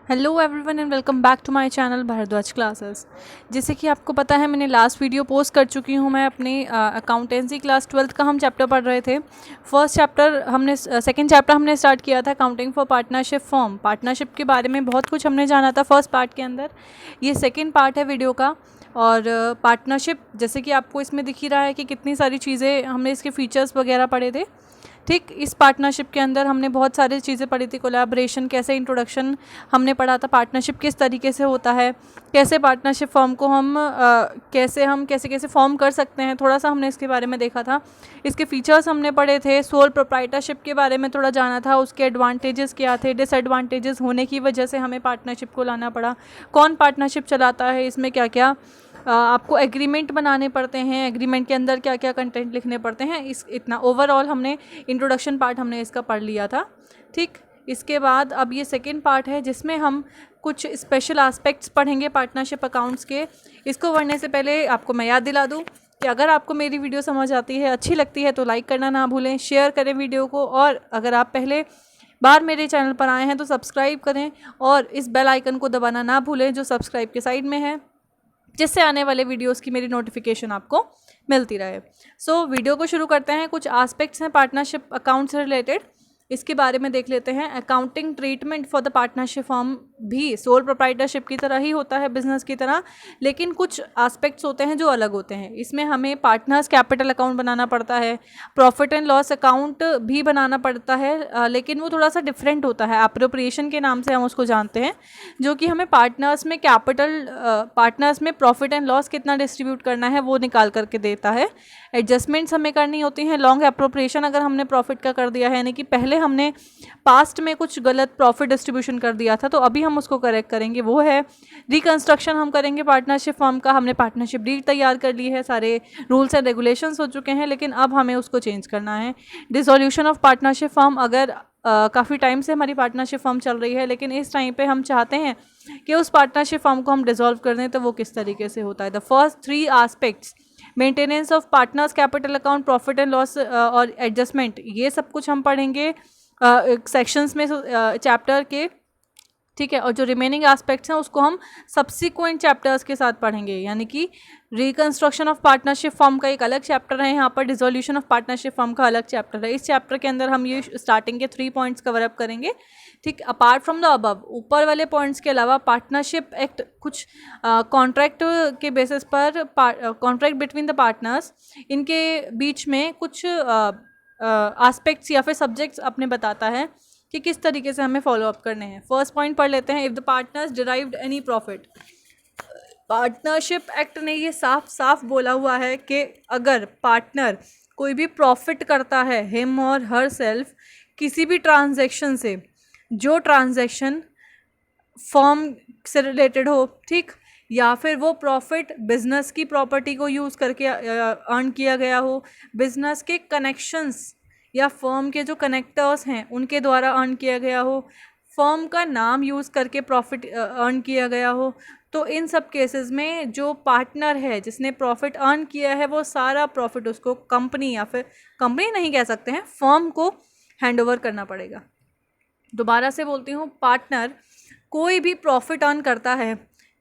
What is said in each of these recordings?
Hello everyone and welcome back to my channel Bhardwaj classes. जैसे कि आपको पता है मैंने लास्ट वीडियो पोस्ट कर चुकी हूँ। मैं अपनी अकाउंटेंसी क्लास 12th का हम चैप्टर पढ़ रहे थे। सेकंड चैप्टर हमने स्टार्ट किया था accounting for partnership form. Partnership के बारे में बहुत कुछ हमने जाना था फर्स्ट पार्ट के अंदर। ये सेकेंड पार्ट है वीडियो का। और पार्टनरशिप जैसे कि आपको इसमें दिख ही रहा है कि कितनी सारी चीज़ें हमने इसके फीचर्स वगैरह पढ़े थे। ठीक, इस पार्टनरशिप के अंदर हमने बहुत सारी चीज़ें पढ़ी थी। कोलैबोरेशन कैसे, इंट्रोडक्शन हमने पढ़ा था, पार्टनरशिप किस तरीके से होता है, कैसे पार्टनरशिप फॉर्म को हम कैसे कैसे फॉर्म कर सकते हैं, थोड़ा सा हमने इसके बारे में देखा था। इसके फीचर्स हमने पढ़े थे। सोल प्रोप्राइटरशिप के बारे में थोड़ा जाना था, उसके एडवांटेजेस क्या थे, डिसएडवांटेजेस होने की वजह से हमें पार्टनरशिप को लाना पड़ा, कौन पार्टनरशिप चलाता है, इसमें क्या क्या आपको एग्रीमेंट बनाने पड़ते हैं, एग्रीमेंट के अंदर क्या क्या कंटेंट लिखने पड़ते हैं। इतना ओवरऑल हमने इंट्रोडक्शन पार्ट हमने इसका पढ़ लिया था। ठीक, इसके बाद अब ये सेकेंड पार्ट है जिसमें हम कुछ स्पेशल एस्पेक्ट्स पढ़ेंगे पार्टनरशिप अकाउंट्स के। इसको पढ़ने से पहले आपको मैं याद दिला दूं कि अगर आपको मेरी वीडियो समझ आती है, अच्छी लगती है तो लाइक करना ना भूलें, शेयर करें वीडियो को, और अगर आप पहले बार मेरे चैनल पर आए हैं तो सब्सक्राइब करें और इस बेल आइकन को दबाना ना भूलें जो सब्सक्राइब के साइड में है, जिससे आने वाले वीडियोस की मेरी नोटिफिकेशन आपको मिलती रहे। वीडियो को शुरू करते हैं। कुछ एस्पेक्ट्स हैं पार्टनरशिप अकाउंट से रिलेटेड, इसके बारे में देख लेते हैं। Accounting treatment for the partnership form भी सोल प्रोप्राइटरशिप की तरह ही होता है, बिजनेस की तरह, लेकिन कुछ एस्पेक्ट्स होते हैं जो अलग होते हैं। इसमें हमें पार्टनर्स कैपिटल अकाउंट बनाना पड़ता है, प्रॉफिट एंड लॉस अकाउंट भी बनाना पड़ता है, लेकिन वो थोड़ा सा डिफरेंट होता है। अप्रोप्रिएशन के नाम से हम उसको जानते हैं, जो कि हमें पार्टनर्स में प्रॉफिट एंड लॉस कितना डिस्ट्रीब्यूट करना है वो निकाल करके देता है। एडजस्टमेंट्स हमें करनी होती हैं। लॉन्ग अप्रोप्रिएशन अगर हमने प्रॉफिट का कर दिया है, यानी कि पहले हमने पास्ट में कुछ गलत प्रॉफिट डिस्ट्रीब्यूशन कर दिया था तो अभी हम उसको करेक्ट करेंगे, वो है। रिकंस्ट्रक्शन हम करेंगे पार्टनरशिप फॉर्म का। हमने पार्टनरशिप डीड तैयार कर ली है, सारे रूल्स एंड रेगुलेशंस हो चुके हैं, लेकिन अब हमें उसको चेंज करना है। डिसोल्यूशन ऑफ पार्टनरशिप फॉर्म, अगर काफ़ी टाइम से हमारी पार्टनरशिप फॉर्म चल रही है लेकिन इस टाइम पे हम चाहते हैं कि उस पार्टनरशिप फॉर्म को हम डिसॉल्व कर दें, तो वो किस तरीके से होता है। The first three aspects, maintenance of partners capital account, profit and loss और एडजस्टमेंट, ये सब कुछ हम पढ़ेंगे सेक्शंस में चैप्टर के। ठीक है, और जो रिमेनिंग एस्पेक्ट्स हैं उसको हम सब्सिक्वेंट चैप्टर्स के साथ पढ़ेंगे, यानी कि रिकंस्ट्रक्शन ऑफ पार्टनरशिप फॉर्म का एक अलग चैप्टर है यहाँ पर, डिसोल्यूशन ऑफ पार्टनरशिप फॉर्म का अलग चैप्टर है। इस चैप्टर के अंदर हम ये स्टार्टिंग के 3 पॉइंट्स कवर अप करेंगे। ठीक, अपार्ट फ्रॉम द अबव, ऊपर वाले पॉइंट्स के अलावा पार्टनरशिप एक्ट कुछ कॉन्ट्रैक्ट के बेसिस पर, कॉन्ट्रैक्ट बिटवीन द पार्टनर्स, इनके बीच में कुछ एस्पेक्ट्स या फिर सब्जेक्ट्स अपने बताता है कि किस तरीके से हमें फॉलो अप करने हैं। फर्स्ट पॉइंट पढ़ लेते हैं। If the partners derived any profit, partnership act ने ये साफ साफ बोला हुआ है कि अगर पार्टनर कोई भी प्रॉफिट करता है, हिम और हर सेल्फ, किसी भी ट्रांजैक्शन से, जो ट्रांजैक्शन फॉर्म से रिलेटेड हो, ठीक, या फिर वो प्रॉफिट बिजनेस की प्रॉपर्टी को यूज़ करके अर्न किया गया हो, बिजनेस के कनेक्शंस या फर्म के जो कनेक्टर्स हैं उनके द्वारा अर्न किया गया हो, फर्म का नाम यूज़ करके प्रॉफिट अर्न किया गया हो, तो इन सब केसेस में जो पार्टनर है जिसने प्रॉफिट अर्न किया है, वो सारा प्रॉफिट उसको कंपनी, या फिर कंपनी नहीं कह सकते हैं, फर्म को हैंड ओवर करना पड़ेगा। दोबारा से बोलती हूँ, पार्टनर कोई भी प्रॉफिट अर्न करता है,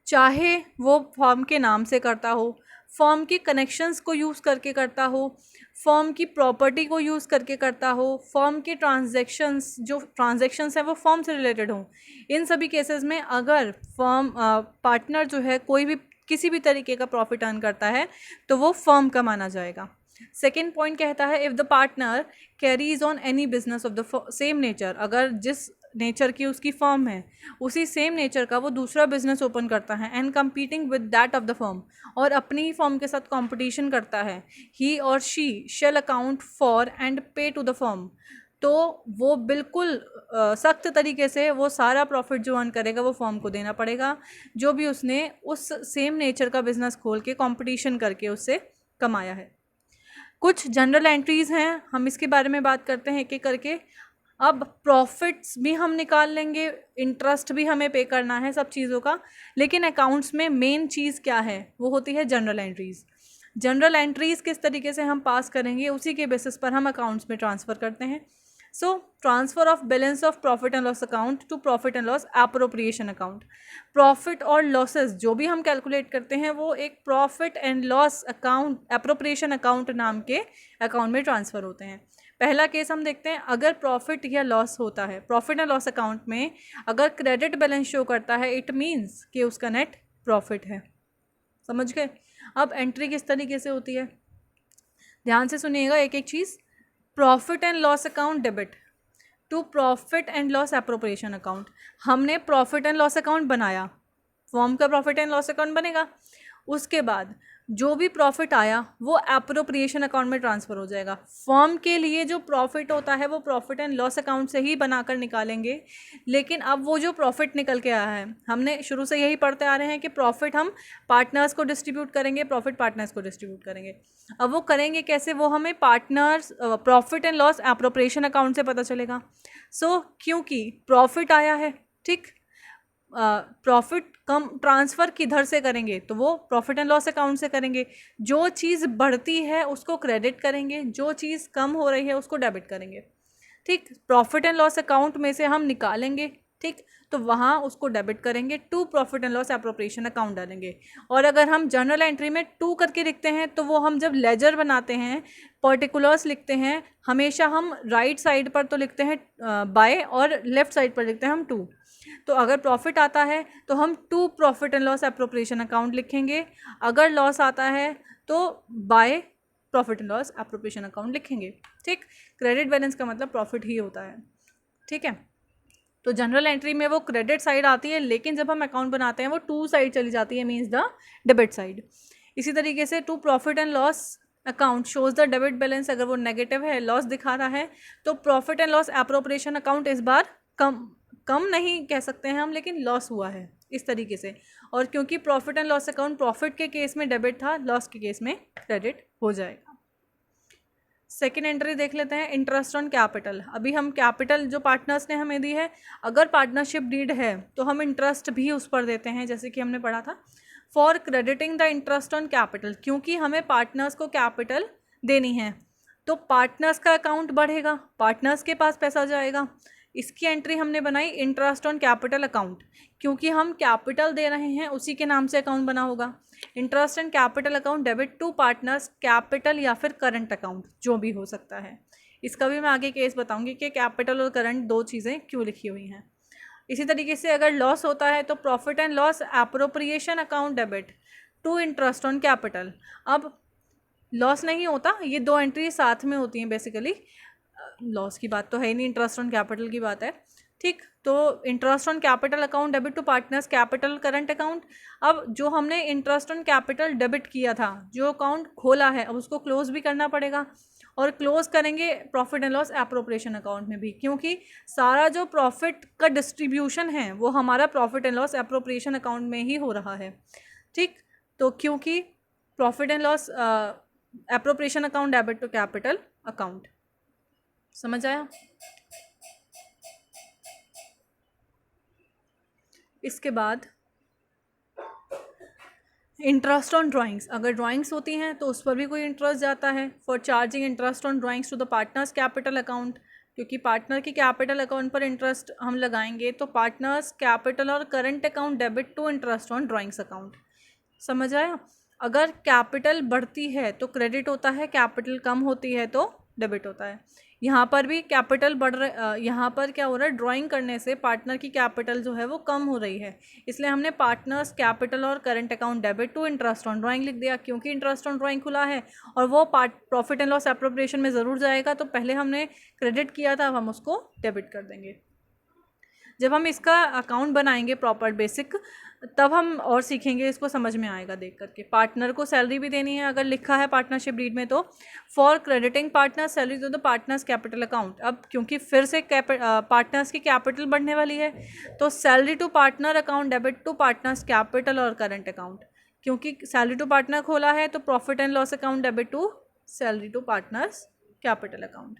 चाहे वो फर्म के नाम से करता हो, फर्म के कनेक्शंस को यूज़ करके करता हो, फर्म की प्रॉपर्टी को यूज़ करके करता हो, फर्म के जो ट्रांजैक्शंस हैं वो फर्म से रिलेटेड हों, इन सभी केसेस में अगर पार्टनर जो है कोई भी किसी भी तरीके का प्रॉफिट अर्न करता है तो वो फर्म का माना जाएगा। सेकेंड पॉइंट कहता है, if the partner carries on any business of the same nature, अगर जिस नेचर की उसकी फर्म है उसी सेम नेचर का वो दूसरा बिजनेस ओपन करता है, and competing with that of the firm, और अपनी ही फर्म के साथ कंपटीशन करता है, ही और she shall account for and pay to the firm, तो वो बिल्कुल सख्त तरीके से वो सारा प्रॉफिट जो अर्न करेगा वो फर्म को देना पड़ेगा, जो भी उसने उस सेम नेचर का बिजनेस खोल के कंपटीशन करके उससे कमाया है। कुछ जनरल एंट्रीज़ हैं, हम इसके बारे में बात करते हैं एक एक करके। अब प्रॉफिट्स भी हम निकाल लेंगे, इंटरेस्ट भी हमें पे करना है, सब चीज़ों का, लेकिन अकाउंट्स में मेन चीज़ क्या है, वो होती है जनरल एंट्रीज़। जनरल एंट्रीज़ किस तरीके से हम पास करेंगे, उसी के बेसिस पर हम अकाउंट्स में ट्रांसफ़र करते हैं। So transfer of balance of profit and loss account to profit and loss appropriation account. Profit और लॉसेस जो भी हम कैलकुलेट करते हैं वो एक profit and loss account appropriation account नाम के अकाउंट में ट्रांसफ़र होते हैं। पहला केस हम देखते हैं, अगर प्रॉफिट या लॉस होता है प्रॉफिट एंड लॉस अकाउंट में, अगर क्रेडिट बैलेंस शो करता है इट मीन्स कि उसका नेट प्रॉफिट है। समझ गए? अब एंट्री किस तरीके से होती है, ध्यान से सुनिएगा एक एक चीज़। Profit and loss account debit to profit and loss appropriation account. हमने प्रॉफिट एंड लॉस अकाउंट बनाया, फॉर्म का प्रॉफिट एंड लॉस अकाउंट बनेगा, उसके बाद जो भी प्रॉफिट आया वो एप्रोप्रिएशन अकाउंट में ट्रांसफ़र हो जाएगा। फर्म के लिए जो प्रॉफिट होता है वो प्रॉफिट एंड लॉस अकाउंट से ही बनाकर निकालेंगे, लेकिन अब वो जो प्रॉफिट निकल के आया है, हमने शुरू से यही पढ़ते आ रहे हैं कि प्रॉफिट हम पार्टनर्स को डिस्ट्रीब्यूट करेंगे, प्रॉफिट पार्टनर्स को डिस्ट्रीब्यूट करेंगे। अब वो करेंगे कैसे, वो हमें partners profit and loss appropriation account से पता चलेगा। सो क्योंकि प्रॉफिट आया है, ठीक, प्रॉफिट कम ट्रांसफ़र किधर से करेंगे, तो वो प्रॉफिट एंड लॉस अकाउंट से करेंगे। जो चीज़ बढ़ती है उसको क्रेडिट करेंगे, जो चीज़ कम हो रही है उसको डेबिट करेंगे। ठीक, प्रॉफिट एंड लॉस अकाउंट में से हम निकालेंगे, ठीक, तो वहाँ उसको डेबिट करेंगे, to profit and loss appropriation account डालेंगे। और अगर हम जर्नल एंट्री में टू करके लिखते हैं तो वो हम जब लेजर बनाते हैं, पर्टिकुलर्स लिखते हैं, हमेशा हम राइट साइड पर तो लिखते हैं बाय और लेफ्ट साइड पर लिखते हैं हम टू। तो अगर प्रॉफिट आता है तो हम to profit and loss appropriation account लिखेंगे, अगर लॉस आता है तो by profit and loss appropriation account लिखेंगे। ठीक, क्रेडिट बैलेंस का मतलब प्रॉफिट ही होता है। ठीक है, तो जनरल एंट्री में वो क्रेडिट साइड आती है, लेकिन जब हम अकाउंट बनाते हैं वो टू साइड चली जाती है, मीन्स द डेबिट साइड। इसी तरीके से to profit and loss account shows the debit balance, अगर वो नेगेटिव है, लॉस दिखा रहा है, तो profit and loss appropriation account इस बार कम नहीं कह सकते हैं हम, लेकिन लॉस हुआ है इस तरीके से। और क्योंकि profit and loss account profit के केस में डेबिट था, लॉस के केस में क्रेडिट हो जाएगा। सेकेंड एंट्री देख लेते हैं, इंटरेस्ट ऑन कैपिटल। अभी हम कैपिटल जो पार्टनर्स ने हमें दी है, अगर पार्टनरशिप डीड है तो हम इंटरेस्ट भी उस पर देते हैं, जैसे कि हमने पढ़ा था for crediting the interest on capital, क्योंकि हमें पार्टनर्स को कैपिटल देनी है तो पार्टनर्स का अकाउंट बढ़ेगा, पार्टनर्स के पास पैसा जाएगा। इसकी एंट्री हमने बनाई इंटरेस्ट ऑन कैपिटल अकाउंट, क्योंकि हम कैपिटल दे रहे हैं उसी के नाम से अकाउंट बना होगा। Interest and capital account debit to partners capital या फिर करंट अकाउंट, जो भी हो सकता है। इसका भी मैं आगे केस बताऊंगी कि कैपिटल और करंट दो चीज़ें क्यों लिखी हुई हैं। इसी तरीके से अगर लॉस होता है तो profit and loss appropriation account debit to interest on capital. अब लॉस नहीं होता, ये दो एंट्री साथ में होती हैं बेसिकली, लॉस की बात तो है ही नहीं, इंटरेस्ट ऑन कैपिटल की बात है। ठीक, तो interest on capital account debit to partners capital current account. अब जो हमने इंटरेस्ट ऑन कैपिटल डेबिट किया था, जो अकाउंट खोला है, अब उसको क्लोज भी करना पड़ेगा, और क्लोज करेंगे profit and loss appropriation account में भी, क्योंकि सारा जो प्रॉफिट का डिस्ट्रीब्यूशन है वो हमारा profit and loss appropriation account में ही हो रहा है। ठीक, तो क्योंकि profit and loss appropriation account debit to capital account. समझ आया? इसके बाद इंटरेस्ट ऑन ड्राइंग्स, अगर ड्राइंग्स होती हैं तो उस पर भी कोई इंटरेस्ट जाता है। For charging interest on drawings to the partners capital account, क्योंकि पार्टनर की कैपिटल अकाउंट पर इंटरेस्ट हम लगाएंगे, तो पार्टनर्स कैपिटल और current account debit to interest on drawings account. समझ आया? अगर कैपिटल बढ़ती है तो क्रेडिट होता है, कैपिटल कम होती है तो डेबिट होता है। यहाँ पर भी कैपिटल बढ़ रहा, यहाँ पर क्या हो रहा है, ड्राइंग करने से पार्टनर की कैपिटल जो है वो कम हो रही है, इसलिए हमने पार्टनर्स कैपिटल और current account debit to interest on drawing लिख दिया, क्योंकि इंटरेस्ट ऑन ड्राइंग खुला है और वो प्रॉफिट एंड लॉस एप्रोप्रिएशन में ज़रूर जाएगा, तो पहले हमने क्रेडिट किया था, अब हम उसको डेबिट कर देंगे। जब हम इसका अकाउंट बनाएंगे प्रॉपर बेसिक, तब हम और सीखेंगे, इसको समझ में आएगा देख करके। पार्टनर को सैलरी भी देनी है, अगर लिखा है पार्टनरशिप डीड में, तो for crediting partner salary to the partners capital account. अब क्योंकि फिर से पार्टनर्स की कैपिटल बढ़ने वाली है, तो salary to partner account debit to partners capital और करंट अकाउंट, क्योंकि सैलरी टू पार्टनर खोला है तो profit and loss account debit to salary to partners capital account.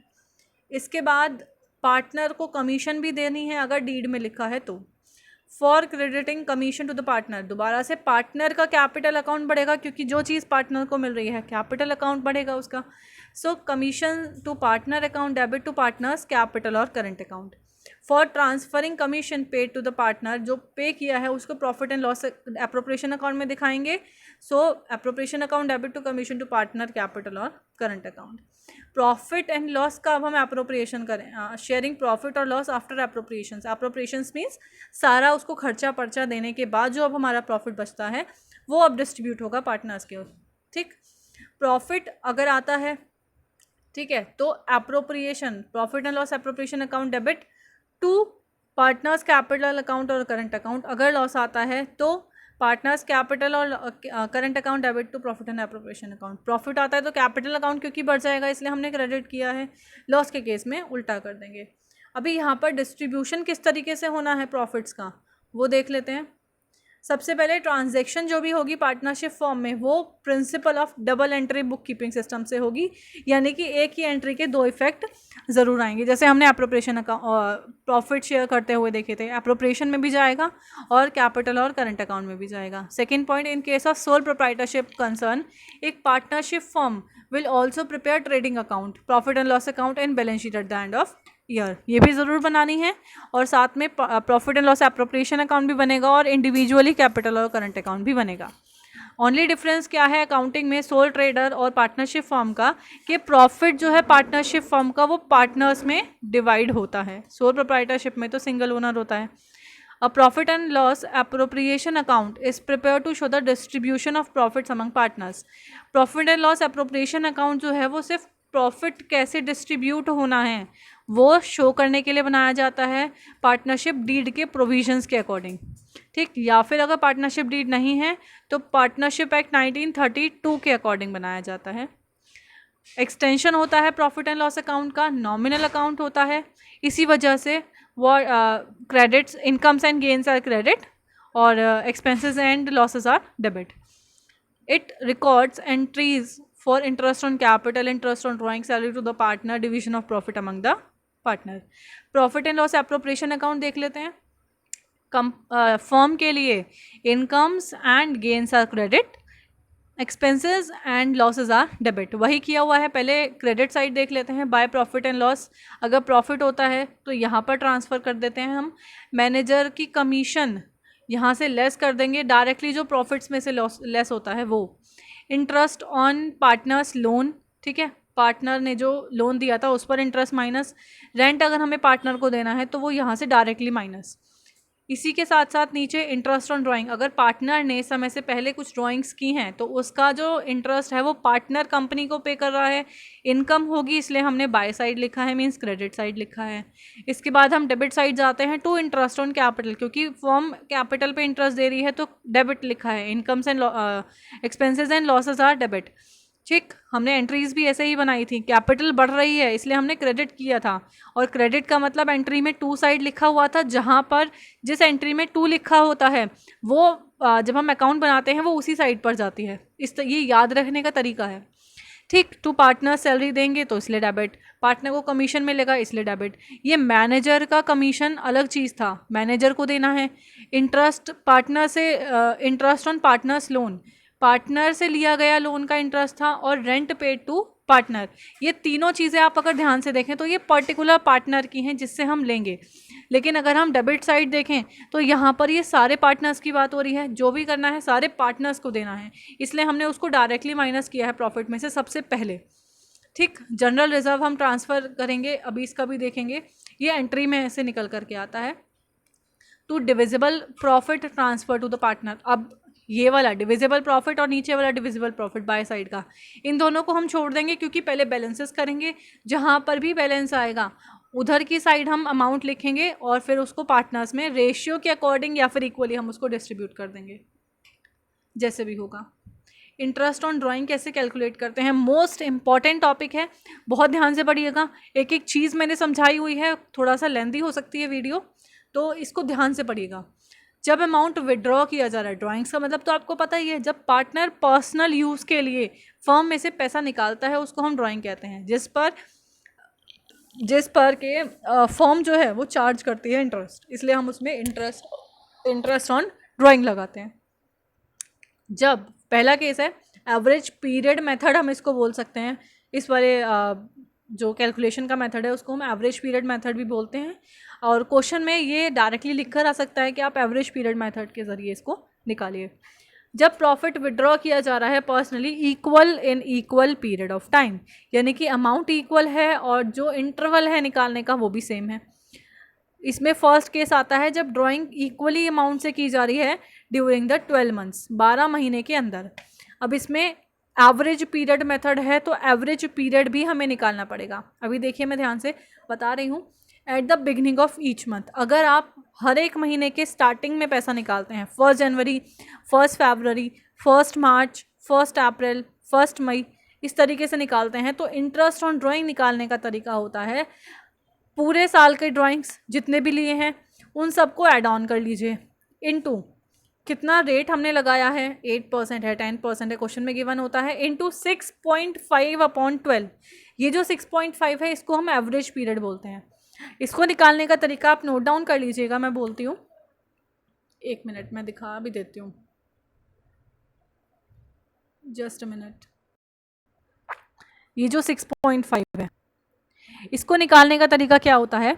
इसके बाद पार्टनर को कमीशन भी देनी है, अगर डीड में लिखा है तो for crediting commission to the partner, दोबारा से पार्टनर का कैपिटल अकाउंट बढ़ेगा, क्योंकि जो चीज़ पार्टनर को मिल रही है कैपिटल अकाउंट बढ़ेगा उसका। So commission to partner account debit to partners capital और current account. For transferring commission paid to the partner, जो पे किया है उसको profit and loss appropriation account में दिखाएंगे। So appropriation account debit to commission to partner capital और current account. Profit and loss का अब हम एप्रोप्रिएशन करें, शेयरिंग प्रॉफिट और loss after appropriations. Appropriations means सारा उसको खर्चा पर्चा देने के बाद जो अब हमारा प्रॉफिट बचता है वो अब डिस्ट्रीब्यूट होगा पार्टनर्स के। ठीक, प्रॉफिट अगर आता है, ठीक है, तो appropriation, profit and loss appropriation account debit to partners capital account और करंट अकाउंट। अगर लॉस आता है तो पार्टनर्स कैपिटल और current account debit to profit and appropriation account. Profit आता है तो कैपिटल अकाउंट क्योंकि बढ़ जाएगा इसलिए हमने क्रेडिट किया है, लॉस के केस में उल्टा कर देंगे। अभी यहाँ पर डिस्ट्रीब्यूशन किस तरीके से होना है प्रॉफिट्स का वो देख लेते हैं। सबसे पहले ट्रांजैक्शन जो भी होगी पार्टनरशिप फॉर्म में वो principle of double entry book keeping system से होगी, यानी कि एक ही एंट्री के दो इफेक्ट ज़रूर आएंगे। जैसे हमने एप्रोप्रिएशन अकाउंट प्रॉफिट शेयर करते हुए देखे थे, एप्रोप्रिएशन में भी जाएगा और कैपिटल और करंट अकाउंट में भी जाएगा। Second point, in case of sole proprietorship concern, एक partnership form will also prepare trading account, profit and loss account and balance sheet at the end of year. ये भी ज़रूर बनानी है और साथ में profit and loss appropriation account भी बनेगा और इंडिविजुअली कैपिटल और करंट अकाउंट भी बनेगा। ओनली डिफरेंस क्या है अकाउंटिंग में सोल ट्रेडर और पार्टनरशिप फर्म का, कि प्रॉफिट जो है पार्टनरशिप फर्म का वो पार्टनर्स में डिवाइड होता है, सोल प्रोप्राइटरशिप में तो सिंगल ओनर होता है। A profit and loss appropriation account is prepare to show the distribution of profits among partners. Profit and loss appropriation account जो है वो सिर्फ प्रॉफिट कैसे डिस्ट्रीब्यूट होना है वो शो करने के लिए बनाया जाता है पार्टनरशिप डीड के प्रोविजंस के अकॉर्डिंग। ठीक, या फिर अगर पार्टनरशिप डीड नहीं है तो पार्टनरशिप एक्ट 1932 के अकॉर्डिंग बनाया जाता है। एक्सटेंशन होता है प्रॉफिट एंड लॉस अकाउंट का, नॉमिनल अकाउंट होता है, इसी वजह से वो credits, incomes and gains are credit और expenses and losses are debit. It records entries for interest on capital, interest on drawing salary to the partner, division of profit among the partner. Profit and loss appropriation account देख लेते हैं। Firm के लिए incomes and gains are credit, expenses and losses are debit. वही किया हुआ है, पहले क्रेडिट साइड देख लेते हैं। बाय प्रॉफिट एंड लॉस, अगर प्रॉफिट होता है तो यहाँ पर ट्रांसफ़र कर देते हैं हम। मैनेजर की कमीशन यहाँ से लेस कर देंगे, डायरेक्टली जो प्रॉफिट्स में से लेस होता है वो। इंटरेस्ट ऑन पार्टनर्स लोन, ठीक है, पार्टनर ने जो लोन दिया था उस पर इंटरेस्ट माइनस। रेंट अगर हमें पार्टनर को देना है तो वो यहाँ से डायरेक्टली माइनस। इसी के साथ साथ नीचे इंटरेस्ट ऑन ड्राइंग, अगर पार्टनर ने समय से पहले कुछ ड्राइंग्स की हैं तो उसका जो इंटरेस्ट है वो पार्टनर कंपनी को पे कर रहा है। इनकम होगी इसलिए हमने बाय साइड लिखा है, मींस क्रेडिट साइड लिखा है। इसके बाद हम डेबिट साइड जाते हैं टू इंटरेस्ट ऑन कैपिटल, क्योंकि फर्म कैपिटल पे इंटरेस्ट दे रही है तो डेबिट लिखा है। Incomes and expenses and losses are debit. ठीक, हमने एंट्रीज भी ऐसे ही बनाई थी, कैपिटल बढ़ रही है इसलिए हमने क्रेडिट किया था, और क्रेडिट का मतलब एंट्री में टू साइड लिखा हुआ था, जहाँ पर जिस एंट्री में टू लिखा होता है वो जब हम अकाउंट बनाते हैं वो उसी साइड पर जाती है। ये याद रखने का तरीका है। ठीक, टू पार्टनर सैलरी देंगे तो इसलिए डेबिट, पार्टनर को कमीशन मिलेगा इसलिए डेबिट। ये मैनेजर का कमीशन अलग चीज़ था, मैनेजर को देना है। इंटरेस्ट पार्टनर से, interest on partners loan, partner से लिया गया लोन का इंटरेस्ट था, और रेंट पेड टू पार्टनर। ये तीनों चीज़ें आप अगर ध्यान से देखें तो ये पर्टिकुलर पार्टनर की हैं जिससे हम लेंगे। लेकिन अगर हम डेबिट साइड देखें तो यहाँ पर ये सारे पार्टनर्स की बात हो रही है, जो भी करना है सारे पार्टनर्स को देना है, इसलिए हमने उसको डायरेक्टली माइनस किया है प्रॉफिट में से सबसे पहले। ठीक, जनरल रिजर्व हम ट्रांसफ़र करेंगे, अभी इसका भी देखेंगे, ये एंट्री में ऐसे निकल करके आता है। To divisible profit transfer to the partner, अब ये वाला डिविजिबल प्रॉफिट और नीचे वाला डिविजिबल प्रॉफिट बाय साइड का, इन दोनों को हम छोड़ देंगे क्योंकि पहले बैलेंसेस करेंगे। जहाँ पर भी बैलेंस आएगा उधर की साइड हम अमाउंट लिखेंगे और फिर उसको पार्टनर्स में रेशियो के अकॉर्डिंग या फिर इक्वली हम उसको डिस्ट्रीब्यूट कर देंगे, जैसे भी होगा। इंटरेस्ट ऑन ड्राइंग कैसे कैलकुलेट करते हैं, मोस्ट इंपॉर्टेंट टॉपिक है, बहुत ध्यान से पढ़िएगा। एक एक चीज़ मैंने समझाई हुई है, थोड़ा सा लेंथी हो सकती है वीडियो, तो इसको ध्यान से पढ़िएगा। जब अमाउंट विड्रॉ किया जा रहा है, ड्राइंग्स का मतलब तो आपको पता ही है, जब पार्टनर पर्सनल यूज़ के लिए फर्म में से पैसा निकालता है उसको हम ड्राइंग कहते हैं, जिस पर के फर्म जो है वो चार्ज करती है इंटरेस्ट, इसलिए हम उसमें इंटरेस्ट ऑन ड्राइंग लगाते हैं। जब पहला केस है एवरेज पीरियड मेथड हम इसको बोल सकते हैं, इस वाले जो कैलकुलेशन का मेथड है उसको हम एवरेज पीरियड मेथड भी बोलते हैं। और क्वेश्चन में ये डायरेक्टली लिख कर आ सकता है कि आप एवरेज पीरियड मेथड के ज़रिए इसको निकालिए। जब प्रॉफिट विड्रॉ किया जा रहा है personally equal in equal period of time, यानी कि अमाउंट इक्वल है और जो इंटरवल है निकालने का वो भी सेम है। इसमें फर्स्ट केस आता है जब ड्राइंग इक्वली अमाउंट से की जा रही है ड्यूरिंग द 12 मंथ्स, 12 महीने के अंदर। अब इसमें एवरेज पीरियड मेथड है तो एवरेज पीरियड भी हमें निकालना पड़ेगा। अभी देखिए मैं ध्यान से बता रही हूँ। At the beginning of each month, अगर आप हर एक महीने के स्टार्टिंग में पैसा निकालते हैं, 1 जनवरी, 1 फरवरी, 1 मार्च, 1 अप्रैल, 1 मई, इस तरीके से निकालते हैं, तो इंटरेस्ट ऑन ड्राइंग निकालने का तरीका होता है पूरे साल के ड्राइंग्स जितने भी लिए हैं उन सबको ऐड ऑन कर लीजिए इनटू कितना रेट हमने लगाया है, 8% है, 10% है, क्वेश्चन में गिवन होता है, इनटू 6.5/12। ये जो 6.5 है इसको हम एवरेज पीरियड बोलते हैं। इसको निकालने का तरीका आप नोट डाउन कर लीजिएगा, मैं बोलती हूँ, 1 मिनट मैं दिखा भी देती हूँ, जस्ट अ मिनट। ये जो 6.5 है इसको निकालने का तरीका क्या होता है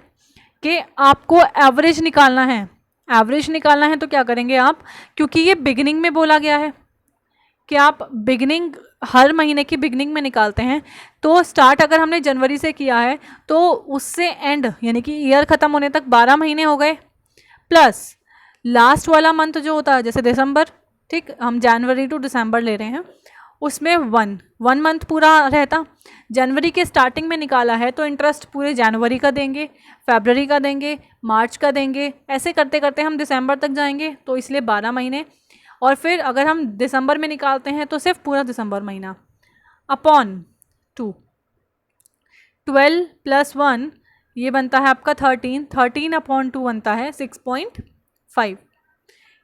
कि आपको एवरेज निकालना है। एवरेज निकालना है तो क्या करेंगे आप, क्योंकि ये बिगिनिंग में बोला गया है कि आप बिगिनिंग हर महीने की बिगिनिंग में निकालते हैं, तो स्टार्ट अगर हमने जनवरी से किया है तो उससे एंड यानी कि ईयर ख़त्म होने तक 12 महीने हो गए, प्लस लास्ट वाला मंथ जो होता है जैसे दिसंबर, ठीक, हम जनवरी टू दिसंबर ले रहे हैं, उसमें वन मंथ पूरा रहता। जनवरी के स्टार्टिंग में निकाला है तो इंटरेस्ट पूरे जनवरी का देंगे, फरवरी का देंगे, मार्च का देंगे, ऐसे करते करते हम दिसंबर तक जाएंगे, तो इसलिए 12 महीने। और फिर अगर हम दिसंबर में निकालते हैं तो सिर्फ पूरा दिसंबर महीना अपॉन 2, 12 + 1 ये बनता है आपका 13, 13/2 बनता है 6.5।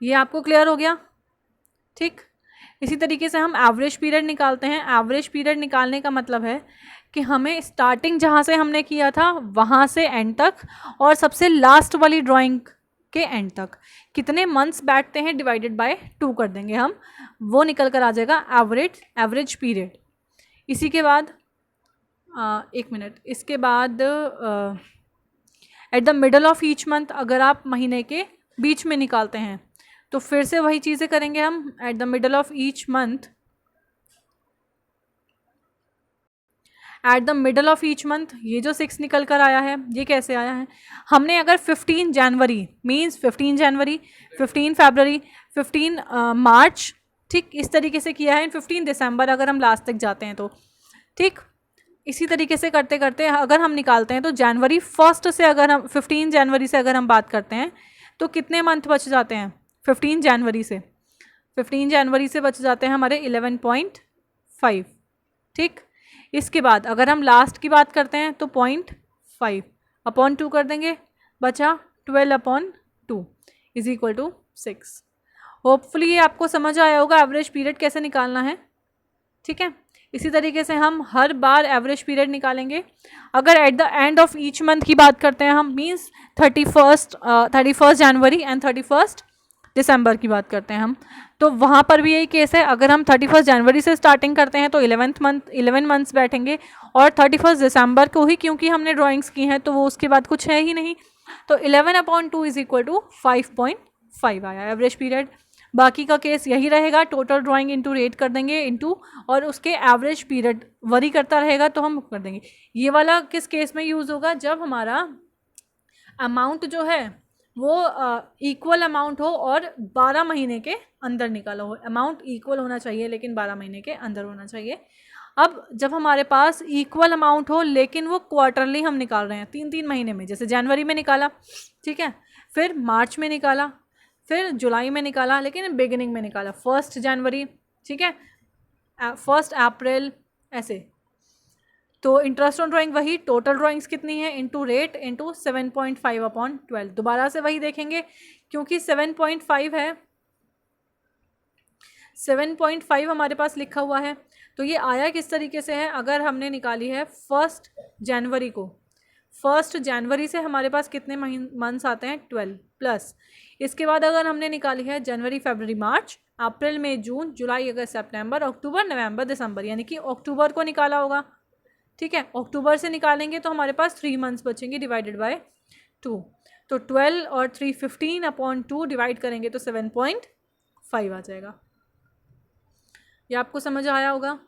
ये आपको क्लियर हो गया, ठीक। इसी तरीके से हम एवरेज पीरियड निकालते हैं। एवरेज पीरियड निकालने का मतलब है कि हमें स्टार्टिंग जहाँ से हमने किया था वहाँ से एंड तक और सबसे लास्ट वाली ड्राइंग के एंड तक कितने मंथ्स बैठते हैं डिवाइडेड बाय 2 कर देंगे हम, वो निकल कर आ जाएगा एवरेज पीरियड। इसी के बाद 1 मिनट, इसके बाद at the middle of each month अगर आप महीने के बीच में निकालते हैं तो फिर से वही चीज़ें करेंगे हम। At the middle of each month, at the middle of each month ये जो 6 निकल कर आया है ये कैसे आया है, हमने अगर 15 जनवरी मीन्स 15 जनवरी, 15 फरवरी, 15 मार्च, ठीक, इस तरीके से किया है। 15 दिसंबर अगर हम लास्ट तक जाते हैं तो ठीक, इसी तरीके से करते करते अगर हम निकालते हैं तो जनवरी 1 से अगर हम 15 जनवरी से अगर हम बात करते हैं तो कितने मंथ बच जाते हैं 15 जनवरी से, 15 जनवरी से बच जाते हैं हमारे 11.5, ठीक। इसके बाद अगर हम लास्ट की बात करते हैं तो 0.5/2 कर देंगे, बचा 12/2 = 6। होपफुली ये आपको समझ आया होगा एवरेज पीरियड कैसे निकालना है, ठीक है। इसी तरीके से हम हर बार एवरेज पीरियड निकालेंगे। अगर eight the end of each month की बात करते हैं हम, मीन्स 31 जनवरी एंड 31 दिसंबर की बात करते हैं हम, तो वहाँ पर भी यही केस है। अगर हम 31 जनवरी से स्टार्टिंग करते हैं तो 11 मंथ्स बैठेंगे और 31 दिसंबर को ही क्योंकि हमने ड्राइंग्स की हैं तो वो उसके बाद कुछ है ही नहीं, तो 11/2 = 5.5 आया एवरेज पीरियड। बाकी का केस यही रहेगा, टोटल ड्राइंग इंटू रेट कर देंगे इंटू और उसके एवरेज पीरियड वरी करता रहेगा तो हम कर देंगे। ये वाला किस केस में यूज़ होगा, जब हमारा अमाउंट जो है वो इक्वल अमाउंट हो और 12 महीने के अंदर निकाला हो। अमाउंट इक्वल होना चाहिए लेकिन 12 महीने के अंदर होना चाहिए। अब जब हमारे पास इक्वल अमाउंट हो लेकिन वो क्वार्टरली हम निकाल रहे हैं, 3-3 महीने में, जैसे जनवरी में निकाला, ठीक है, फिर मार्च में निकाला, फिर जुलाई में निकाला, लेकिन बिगिनिंग में निकाला 1 जनवरी, ठीक है, 1 अप्रैल, ऐसे। तो इंटरेस्ट ऑन ड्राइंग वही, टोटल ड्राइंग्स कितनी है इंटू रेट इंटू 7.5/12। दोबारा से वही देखेंगे क्योंकि 7.5 है, 7.5 हमारे पास लिखा हुआ है। तो ये आया किस तरीके से है, अगर हमने निकाली है 1 जनवरी को, 1 जनवरी से हमारे पास कितने मंथ्स आते हैं 12 प्लस, इसके बाद अगर हमने निकाली है जनवरी फरवरी मार्च, अप्रैल मई जून जुलाई अगस्त सितंबर अक्टूबर नवंबर दिसंबर, यानी कि अक्टूबर को निकाला होगा, ठीक है। अक्टूबर से निकालेंगे तो हमारे पास 3 मंथ्स बचेंगे डिवाइडेड बाय 2, तो 12 और 3 15/2 डिवाइड करेंगे तो 7.5 आ जाएगा। ये आपको समझ आया होगा?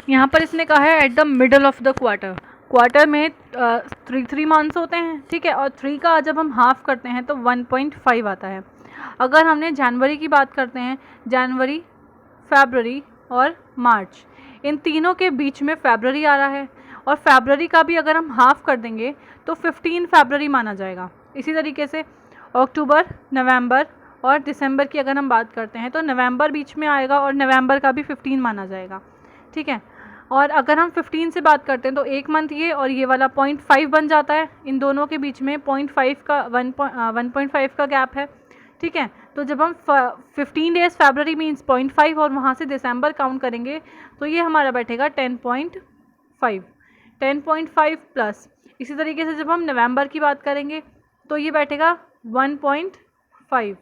यहाँ पर इसने कहा है at the middle of the quarter. Quarter में 3 मंथ्स होते हैं, ठीक है, और 3 का जब हम हाफ करते हैं तो 1.5 आता है। अगर हमने जनवरी की बात करते हैं, जनवरी, फरवरी और मार्च, इन तीनों के बीच में फरवरी आ रहा है, और फरवरी का भी अगर हम हाफ कर देंगे तो 15 फरवरी माना जाएगा। इसी तरीके से अक्टूबर, नवंबर और दिसंबर की अगर हम बात करते हैं तो नवंबर बीच में आएगा और नवंबर का भी 15 माना जाएगा, ठीक है। और अगर हम 15 से बात करते हैं तो एक मंथ ये और ये वाला 0.5 बन जाता है, इन दोनों के बीच में 0.5 का 1.5 का गैप है, ठीक है। तो जब हम 15 डेज फरवरी मीन्स 0.5 और वहाँ से दिसंबर काउंट करेंगे तो ये हमारा बैठेगा 10.5 प्लस। इसी तरीके से जब हम नवंबर की बात करेंगे तो ये बैठेगा 1.5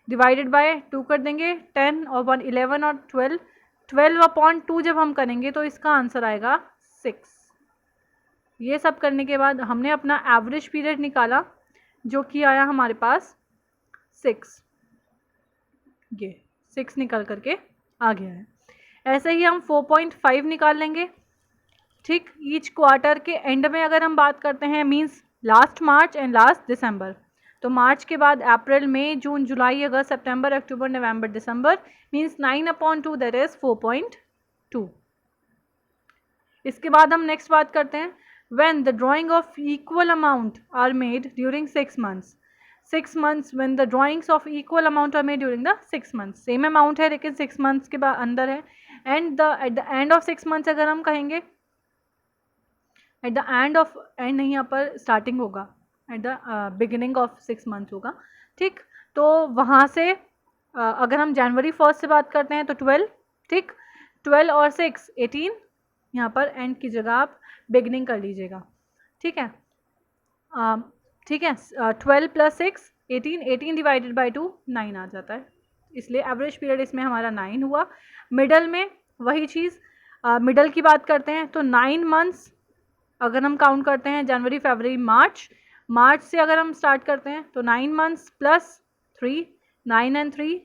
डिवाइडेड बाय 2 कर देंगे, 10 और 1 11 और 12/2 जब हम करेंगे तो इसका आंसर आएगा 6। ये सब करने के बाद हमने अपना एवरेज पीरियड निकाला जो कि आया हमारे पास 6, ये 6 निकल करके आ गया है। ऐसे ही हम 4.5 निकाल लेंगे, ठीक। ईच क्वार्टर के एंड में अगर हम बात करते हैं means last March and last December, तो मार्च के बाद अप्रैल, मई, जून, जुलाई, अगस्त, सितंबर, अक्टूबर, नवंबर, दिसंबर मीन्स 9/2 दैट इज 4.2। इसके बाद हम नेक्स्ट बात करते हैं when the drawing of equal amount are made during 6 months. 6 months when the drawings of equal amount are made during the 6 months. Same amount है लेकिन 6 मंथ्स के बाद अंदर है, and eight the end of 6 months अगर हम कहेंगे, eight the end of, and नहीं यहाँ पर स्टार्टिंग होगा, eight the beginning of 6 months होगा, ठीक। तो वहाँ से अगर हम जनवरी 1 से बात करते हैं तो 12, ठीक, 12 और 6 18, यहाँ पर एंड की जगह आप बिगिनिंग कर लीजिएगा, ठीक है। ठीक है, 12 + 6 18, 18 डिवाइडेड बाई 2 9 आ जाता है, इसलिए एवरेज पीरियड इसमें हमारा 9 हुआ। मिडल में वही चीज़, मिडल की बात करते हैं तो 9 मंथ्स अगर हम काउंट करते हैं, जनवरी, फरवरी, मार्च, मार्च से अगर हम स्टार्ट करते हैं तो 9 months plus 3, 9 and 3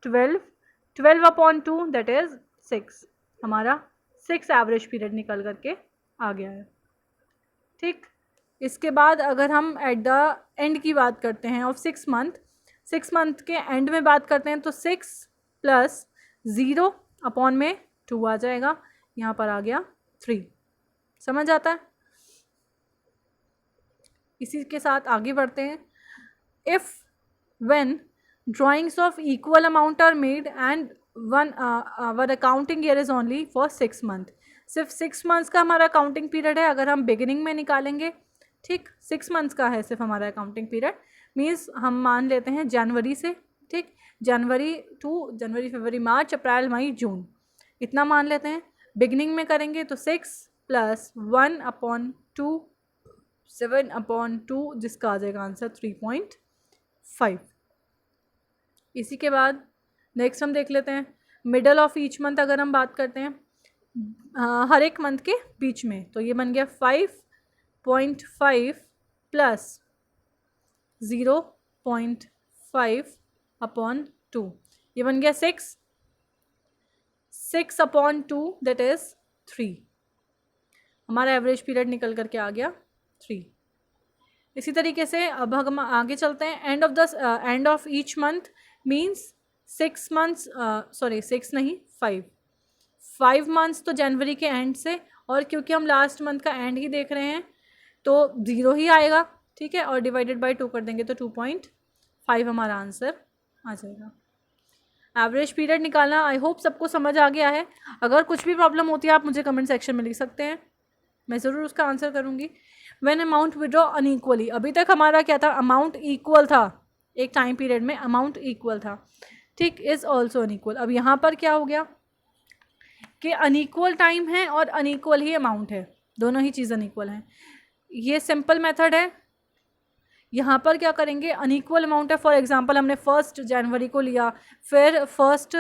12, 12/2 that is 6, हमारा 6 एवरेज पीरियड निकल करके आ गया है, ठीक। इसके बाद अगर हम एट द एंड की बात करते हैं ऑफ 6 मंथ, 6 मंथ के एंड में बात करते हैं तो 6 + 0/2 आ जाएगा, यहाँ पर आ गया 3। समझ आता है? इसी के साथ आगे बढ़ते हैं। If when drawings of equal amount are made and one were accounting year is only for 6 month. सिर्फ 6 मंथ्स का हमारा अकाउंटिंग पीरियड है, अगर हम बिगिनिंग में निकालेंगे, ठीक, 6 मंथ्स का है सिर्फ हमारा अकाउंटिंग पीरियड, मीन्स हम मान लेते हैं जनवरी से, ठीक, जनवरी टू जनवरी, फरवरी, मार्च, अप्रैल, मई, जून, इतना मान लेते हैं। बिगिनिंग में करेंगे तो 6 + 1/2 7/2, जिसका आ जाएगा आंसर 3.5। इसी के बाद नेक्स्ट हम देख लेते हैं मिडल ऑफ ईच मंथ अगर हम बात करते हैं हर एक मंथ के बीच में, तो ये बन गया 5.5 + 0.5/2, ये बन गया 6/2 दैट इज 3, हमारा एवरेज पीरियड निकल करके आ गया 3। इसी तरीके से अब हम आगे चलते हैं। And of each month means 6 months, sorry 6 नहीं 5 मंथ्स तो जनवरी के एंड से, और क्योंकि हम लास्ट मंथ का एंड ही देख रहे हैं तो 0 ही आएगा, ठीक है, और डिवाइडेड बाय 2 कर देंगे तो 2.5 हमारा आंसर आ जाएगा। एवरेज पीरियड निकालना आई होप सबको समझ आ गया है। अगर कुछ भी प्रॉब्लम होती है आप मुझे कमेंट सेक्शन में लिख सकते हैं, मैं ज़रूर उसका आंसर करूँगी। व्हेन अमाउंट विड्रॉ अनइक्वली, अभी तक हमारा क्या था, अमाउंट इक्वल था, एक टाइम पीरियड में अमाउंट इक्वल था, ठीक, इज़ ऑल्सो अनइक्वल। अब यहाँ पर क्या हो गया कि अनइक्वल टाइम है और अनइक्वल ही अमाउंट है, दोनों ही चीज़ अनइक्वल हैं। ये सिंपल मेथड है यहाँ पर क्या करेंगे, अनइक्वल अमाउंट है। फॉर एग्जांपल हमने 1 जनवरी को लिया, फिर 1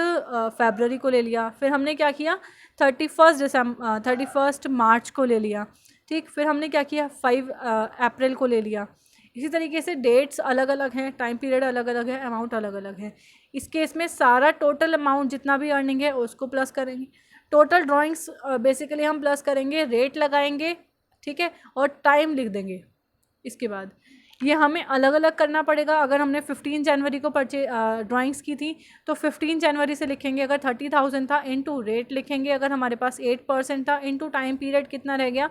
फरवरी को ले लिया, फिर हमने क्या किया 31 मार्च को ले लिया, ठीक। फिर हमने क्या किया 5 अप्रैल को ले लिया। इसी तरीके से डेट्स अलग अलग हैं, टाइम पीरियड अलग अलग है, अमाउंट अलग अलग है। इस केस में सारा टोटल अमाउंट जितना भी अर्निंग है उसको प्लस करेंगे। टोटल ड्राइंग्स बेसिकली हम प्लस करेंगे, रेट लगाएंगे, ठीक है, और टाइम लिख देंगे। इसके बाद ये हमें अलग अलग करना पड़ेगा। अगर हमने 15 जनवरी को ड्राइंग्स की थी तो 15 जनवरी से लिखेंगे, अगर 30,000 था इनटू रेट लिखेंगे, अगर हमारे पास 8% था इनटू टाइम पीरियड कितना रह गया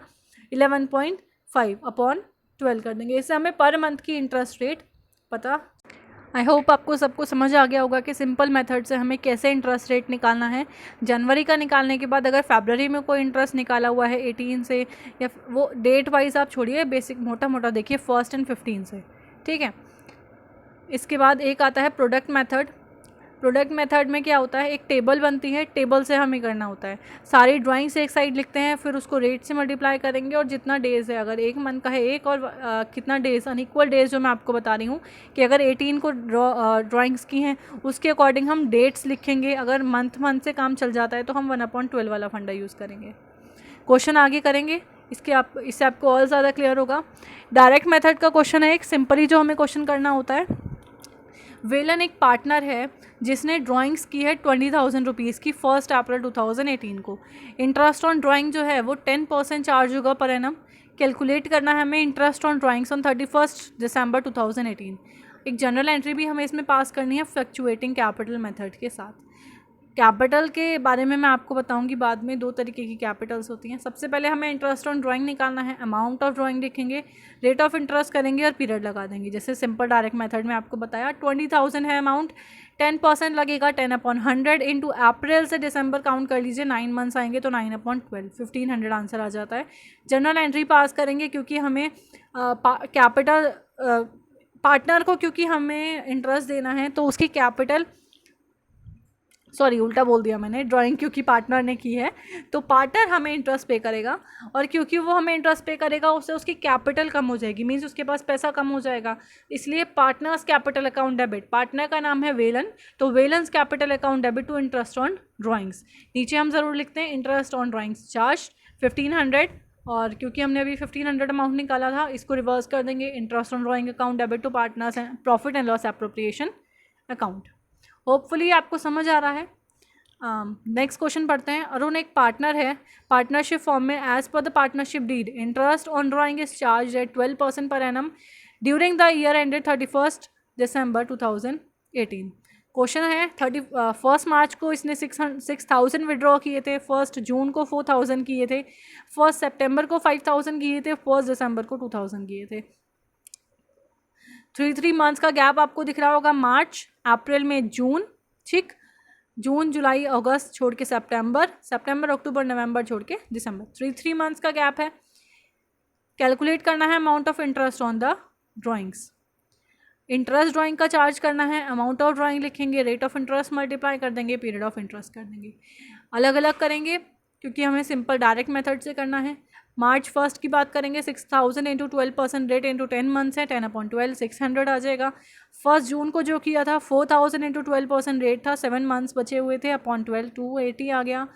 11.5 अपॉन 12 कर देंगे। इससे हमें पर मंथ की इंटरेस्ट रेट पता। आई होप आपको सबको समझ आ गया होगा कि सिंपल मेथड से हमें कैसे इंटरेस्ट रेट निकालना है। जनवरी का निकालने के बाद अगर फरवरी में कोई इंटरेस्ट निकाला हुआ है 18 से, या वो डेट वाइज आप छोड़िए, बेसिक मोटा मोटा देखिए 1 और 15 से, ठीक है। इसके बाद एक आता है प्रोडक्ट मेथड। प्रोडक्ट मेथड में क्या होता है, एक टेबल बनती है, टेबल से हमें करना होता है। सारी ड्राइंग्स एक साइड लिखते हैं, फिर उसको रेट से मल्टीप्लाई करेंगे, और जितना डेज़ है, अगर एक मंथ का है एक, और कितना डेज़ अनइक्वल डेज़ जो मैं आपको बता रही हूँ कि अगर 18 को ड्राइंग्स की हैं उसके अकॉर्डिंग हम डेट्स लिखेंगे। अगर मंथ से काम चल जाता है तो हम 1/12 वाला फंडा यूज़ करेंगे। क्वेश्चन आगे करेंगे, इससे आपको और ज़्यादा क्लियर होगा। डायरेक्ट मेथड का क्वेश्चन है एक, सिंपली जो हमें क्वेश्चन करना होता है। वेलन एक पार्टनर है जिसने ड्राइंग्स की है 20,000 रुपीज़ की 1 अप्रैल 2018 को। इंटरेस्ट ऑन ड्राइंग जो है वो 10% चार्ज होगा पर एनम। कैलकुलेट करना है हमें interest on drawings on 31 December 2018। एक जनरल एंट्री भी हमें इसमें पास करनी है फ्लक्चुएटिंग कैपिटल मेथड के साथ। कैपिटल के बारे में मैं आपको बताऊंगी बाद में। 2 तरीके की कैपिटल्स होती हैं। सबसे पहले हमें इंटरेस्ट ऑन ड्राइंग निकालना है, अमाउंट ऑफ ड्राइंग लिखेंगे, रेट ऑफ इंटरेस्ट करेंगे और पीरियड लगा देंगे। जैसे सिंपल डायरेक्ट मेथड में आपको बताया 20,000 है अमाउंट, 10% लगेगा 10/100 इंटू अप्रैल से दिसंबर काउंट कर लीजिए, 9 मंथ्स आएंगे तो 9/12 1500 आंसर आ जाता है। जनरल एंट्री पास करेंगे क्योंकि हमें कैपिटल पार्टनर को क्योंकि हमें इंटरेस्ट देना है तो उसकी कैपिटल, सॉरी उल्टा बोल दिया मैंने, ड्राइंग क्योंकि पार्टनर ने की है तो पार्टनर हमें इंटरेस्ट पे करेगा, और क्योंकि वो हमें इंटरेस्ट पे करेगा उससे उसकी कैपिटल कम हो जाएगी, मीन्स उसके पास पैसा कम हो जाएगा। इसलिए partners capital account debit, partner का नाम है वेलन, तो Velan's capital account debit to interest on drawings. नीचे हम ज़रूर लिखते हैं इंटरेस्ट ऑन ड्राइंग्स चार्ज 1500, और क्योंकि हमने अभी 1500 अमाउंट निकाला था इसको रिवर्स कर देंगे, interest on drawing account debit to partners profit and loss appropriation account. Hopefully आपको समझ आ रहा है। नेक्स्ट क्वेश्चन पढ़ते हैं। अरुण एक पार्टनर है, पार्टनरशिप फॉर्म में as per the partnership deed interest on drawing is charge at 12% per annum during the year ended 31 December 2018। Question है 1 मार्च को इसने 6,000 विड्रॉ किए थे, 1 जून को 4,000 किए थे, 1 सितंबर को 5,000 किए थे, 1 दिसंबर को 2,000 किए थे। 3 मंथ्स का गैप आपको दिख रहा होगा, मार्च अप्रैल में जून, ठीक, जून जुलाई अगस्त छोड़ के सितंबर अक्टूबर नवंबर छोड़ के दिसंबर, 3 मंथ्स का गैप है। कैलकुलेट करना है amount of interest on the drawings. Interest drawing का चार्ज करना है, अमाउंट ऑफ ड्राइंग लिखेंगे, रेट ऑफ इंटरेस्ट मल्टीप्लाई कर देंगे, पीरियड ऑफ इंटरेस्ट कर देंगे। अलग अलग करेंगे क्योंकि हमें सिंपल डायरेक्ट मेथड से करना है। मार्च 1 की बात करेंगे, 6,000 इंटू 12% रेट इंटू 10 मंथ्स है, 10/12 600 आ जाएगा। 1 जून को जो किया था 4,000 इंटू 12% रेट था, 7 मंथ्स बचे हुए थे, अपॉन 12 280 आ गया।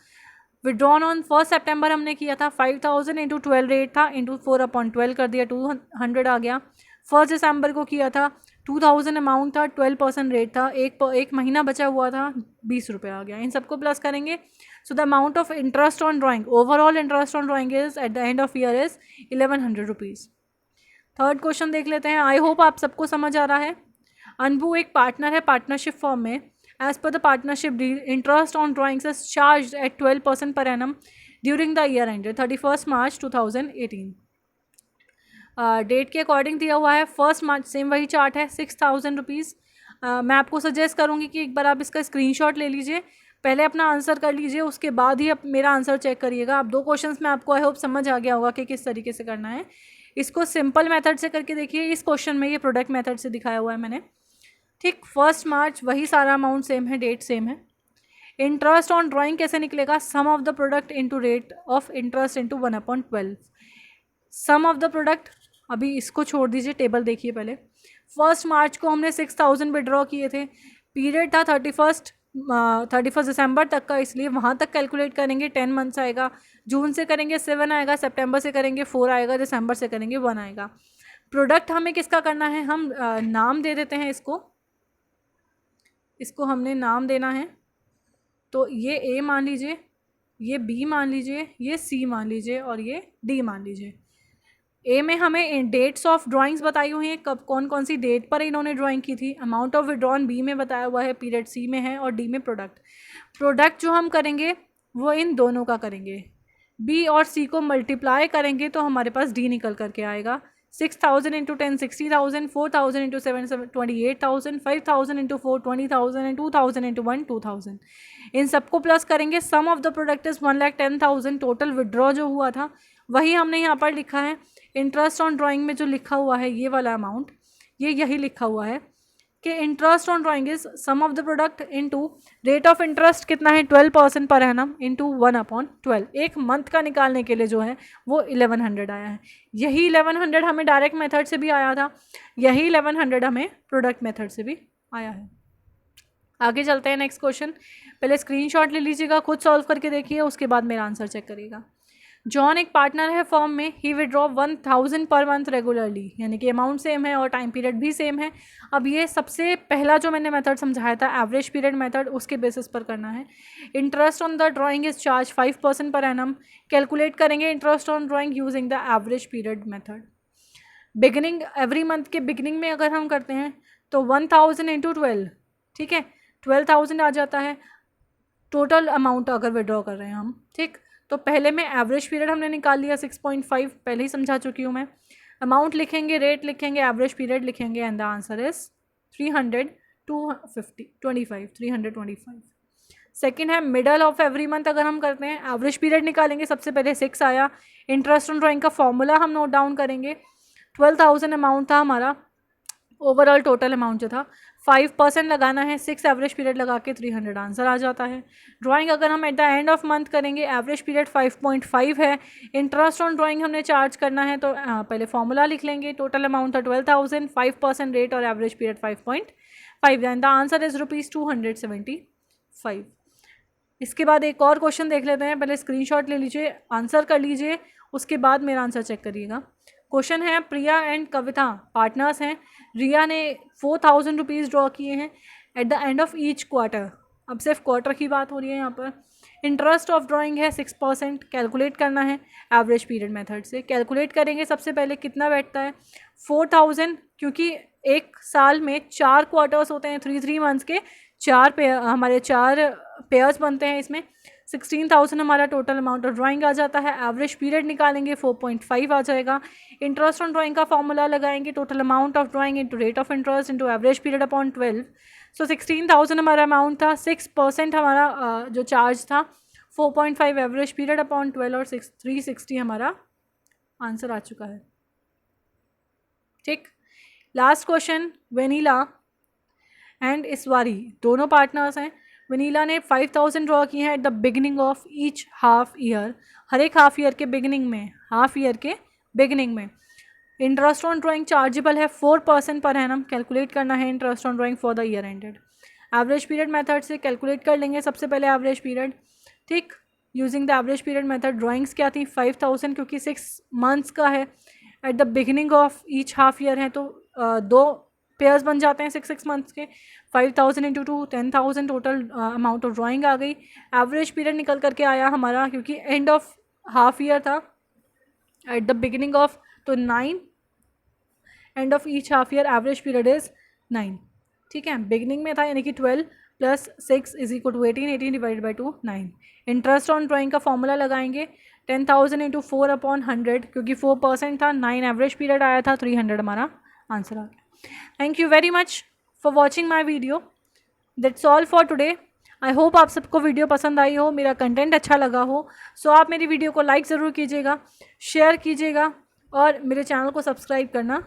विड्रॉन ऑन 1 सितंबर हमने किया था, 5,000 इंटू 12 रेट था, इंटू 4/12 कर दिया, 200 आ गया। 1 दिसंबर को किया था, 2,000 अमाउंट था, 12% रेट था, एक महीना बचा हुआ था, 20 रुपये आ गया। इन सबको प्लस करेंगे। So the amount of interest on drawing, overall interest on drawing is eight the end of year is 1,100 rupees. Third question देख लेते हैं। आई होप आप सबको समझ आ रहा है। अनबू एक पार्टनर है, पार्टनरशिप फॉर्म में as per the partnership deal interest on drawings is charge at 12% per annum during the year ended 31 March 2018। Date के अकॉर्डिंग दिया हुआ है 1 मार्च, सेम वही चार्ट है, 6,000 रुपीज़। मैं आपको सजेस्ट करूँगी कि एक बार आप इसका स्क्रीनशॉट ले लीजिए, पहले अपना आंसर कर लीजिए, उसके बाद ही आप मेरा आंसर चेक करिएगा। आप 2 क्वेश्चंस में आपको आई होप समझ आ गया होगा कि किस तरीके से करना है। इसको सिंपल मेथड से करके देखिए। इस क्वेश्चन में ये प्रोडक्ट मेथड से दिखाया हुआ है मैंने, ठीक। 1 मार्च वही सारा अमाउंट सेम है, डेट सेम है। इंटरेस्ट ऑन ड्राइंग कैसे निकलेगा, sum of the product into rate of interest into 1/12। Sum of the product अभी इसको छोड़ दीजिए, टेबल देखिए पहले। 1 मार्च को हमने 6000 विड्रॉ किए थे, पीरियड था 31 दिसंबर तक का, इसलिए वहाँ तक कैलकुलेट करेंगे 10 मंथ्स आएगा। जून से करेंगे 7 आएगा, सितंबर से करेंगे 4 आएगा, दिसंबर से करेंगे 1 आएगा। प्रोडक्ट हमें किसका करना है, हम नाम दे देते हैं इसको हमने नाम देना है। तो ये ए मान लीजिए, ये बी मान लीजिए, ये सी मान लीजिए और ये डी मान लीजिए। ए में हमें डेट्स ऑफ ड्राइंग्स बताई हुई हैं, कब कौन कौन सी डेट पर इन्होंने ड्राइंग की थी। अमाउंट ऑफ विड्रॉन बी में बताया हुआ है, पीरियड सी में है, और डी में प्रोडक्ट जो हम करेंगे वो इन दोनों का करेंगे। बी और सी को मल्टीप्लाई करेंगे तो हमारे पास डी निकल करके आएगा। 6000 into 10 60,000, 4000 into 7 28,000, 5000 into 4 20,000 and 2000 into 1 2000। इन सबको प्लस करेंगे, sum of the product is 1,10,000। Total withdraw जो हुआ था वही हमने यहाँ पर लिखा है। इंटरेस्ट ऑन ड्राइंग में जो लिखा हुआ है ये वाला अमाउंट, ये यही लिखा हुआ है कि interest on drawing is sum of the product into rate of interest कितना है 12% पर एनम इनटू 1/12। एक मंथ का निकालने के लिए जो है वो 1100 आया है। यही 1100 हमें डायरेक्ट मेथड से भी आया था, यही 1100 हमें प्रोडक्ट मेथड से भी आया है। आगे चलते हैं नेक्स्ट क्वेश्चन। पहले स्क्रीनशॉट ले लीजिएगा, खुद सॉल्व करके देखिए, उसके बाद मेरा आंसर चेक करिएगा। जॉन एक पार्टनर है फर्म में, ही विड्रॉ 1000 पर मंथ रेगुलरली, यानी कि अमाउंट सेम है और टाइम पीरियड भी सेम है। अब ये सबसे पहला जो मैंने मेथड समझाया था एवरेज पीरियड मेथड, उसके बेसिस पर करना है। Interest on the drawing is charge 5% per annum. Calculate करेंगे interest on drawing using the average period method. Beginning every month के बिगिनिंग में अगर हम करते हैं तो 1000 इंटू 12, ठीक है, 12,000 आ जाता है टोटल अमाउंट अगर विड्रॉ कर रहे हैं हम, ठीक। तो पहले में एवरेज पीरियड हमने निकाल लिया 6.5, पहले ही समझा चुकी हूँ मैं। अमाउंट लिखेंगे, रेट लिखेंगे, एवरेज पीरियड लिखेंगे and the answer is 325। Second है मिडल ऑफ एवरी मंथ अगर हम करते हैं, एवरेज पीरियड निकालेंगे, सबसे पहले 6 आया। इंटरेस्ट ऑन ड्राइंग का फॉर्मूला हम नोट डाउन करेंगे। 12,000 अमाउंट था हमारा, ओवरऑल टोटल अमाउंट जो था 5% लगाना है, 6 एवरेज पीरियड लगा के 300 आंसर आ जाता है। ड्राइंग अगर हम eight the end of month करेंगे, एवरेज पीरियड 5.5 है। इंटरेस्ट ऑन ड्राइंग हमने चार्ज करना है तो पहले फॉर्मूला लिख लेंगे। टोटल अमाउंट था 12,000, 5% रेट और average period 5.5, and the answer is ₹275। इसके बाद एक और क्वेश्चन देख लेते हैं, पहले स्क्रीनशॉट ले लीजिए, आंसर कर लीजिए, उसके बाद मेरा आंसर चेक करिएगा। क्वेश्चन है प्रिया एंड कविता पार्टनर्स हैं। रिया ने 4,000 रुपीज़ ड्रॉ किए हैं at the end of each quarter. अब सिर्फ क्वार्टर की बात हो रही है यहाँ पर। इंटरेस्ट ऑफ ड्राइंग है 6%, कैलकुलेट करना है एवरेज पीरियड मेथड से। कैलकुलेट करेंगे सबसे पहले कितना बैठता है 4,000, क्योंकि एक साल में 4 क्वार्टर्स होते हैं, 3 मंथ्स के 4 पेयर्स बनते हैं। इसमें 16,000 हमारा टोटल अमाउंट ऑफ ड्राइंग आ जाता है। एवरेज पीरियड निकालेंगे 4.5 आ जाएगा। इंटरेस्ट ऑन ड्राइंग का फॉर्मूला लगाएंगे, total amount of drawing into rate of interest into average period upon 12। सो 16,000 हमारा अमाउंट था, 6% हमारा जो चार्ज था, 4.5 एवरेज पीरियड अपॉन 12 और 360 हमारा आंसर आ चुका है, ठीक। Last question, Vanila and Isvari दोनों पार्टनर्स हैं। वनीला ने 5,000 ड्रॉ किए हैं at the beginning of each half year, हर एक हाफ ईयर के बिगिनिंग में। इंटरेस्ट ऑन ड्राइंग चार्जेबल है 4% पर एनम। कैलकुलेट करना है interest on drawing for the year ended. Average period method से कैलकुलेट कर लेंगे सबसे पहले एवरेज पीरियड, ठीक। Using the average period method drawings क्या थी 5,000, क्योंकि 6 मंथ्स का है, eight the beginning of each half year है तो 2 पेयर्स बन जाते हैं 6 मंथ्स के। 5,000 into 2 10,000 total amount of drawing आ गई। एवरेज पीरियड निकल करके आया हमारा, क्योंकि एंड ऑफ हाफ ईयर था, एट द बिगिनिंग ऑफ तो 9, end of each half year average period is 9, ठीक है। बिगिनिंग में था यानी कि 12 + 6 = 18, 18 divided by 2 9। Interest on drawing का फॉर्मूला लगाएंगे 10,000 इंटू 4/100, क्योंकि 4% था, 9 एवरेज पीरियड आया था, 300 हमारा आंसर आ गया। Thank you very much for watching my video. That's all for today. I hope आप सबको वीडियो पसंद आई हो, मेरा कंटेंट अच्छा लगा हो। सो आप मेरी वीडियो को लाइक ज़रूर कीजिएगा, शेयर कीजिएगा और मेरे चैनल को सब्सक्राइब करना